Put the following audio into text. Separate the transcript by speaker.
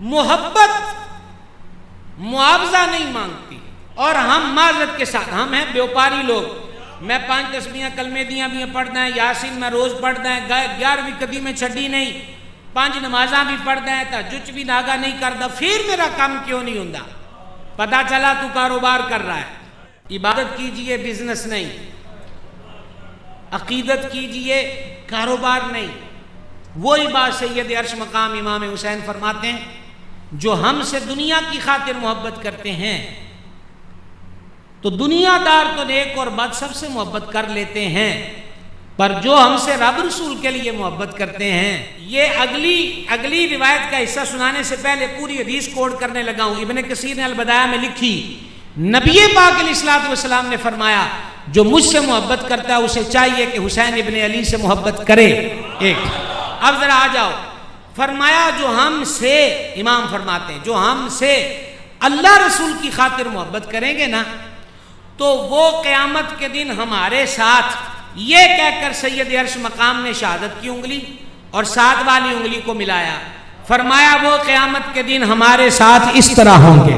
Speaker 1: محبت معاوضہ نہیں مانگتی، اور ہم معذرت کے ساتھ ہم ہیں بیوپاری لوگ. میں 5 تسبیحاں کلمے دیاں بھی پڑھدا ہے، یاسین میں روز پڑھدا ہے، 11ویں کدی میں چھڈی نہیں، 5 نمازاں بھی پڑھدا ہے، تہجد بھی ناگا نہیں کردا، پھر میرا کام کیوں نہیں ہوندا؟ پتہ چلا تو کاروبار کر رہا ہے. عبادت کیجئے، بزنس نہیں. عقیدت کیجئے، کاروبار نہیں. وہی بات سید عرش مقام امام حسین فرماتے ہیں، جو ہم سے دنیا کی خاطر محبت کرتے ہیں تو دنیا دار تو نیک اور بد سب سے محبت کر لیتے ہیں، پر جو ہم سے رب رسول کے لیے محبت کرتے ہیں. یہ اگلی روایت کا حصہ سنانے سے پہلے پوری حدیث کوٹ کرنے لگا ہوں. ابن کثیر نے البدایہ میں لکھی، نبی پاک علیہ الصلوۃ والسلام نے فرمایا جو مجھ سے محبت کرتا ہے اسے چاہیے کہ حسین ابن علی سے محبت کرے. ایک اب ذرا آ جاؤ، فرمایا جو ہم سے، امام فرماتے ہیں جو ہم سے اللہ رسول کی خاطر محبت کریں گے نا تو وہ قیامت کے دن ہمارے ساتھ، یہ کہہ کر سید عرش مقام نے شہادت کی انگلی اور ساتھ والی انگلی کو ملایا، فرمایا وہ قیامت کے دن ہمارے ساتھ اس طرح ہوں گے.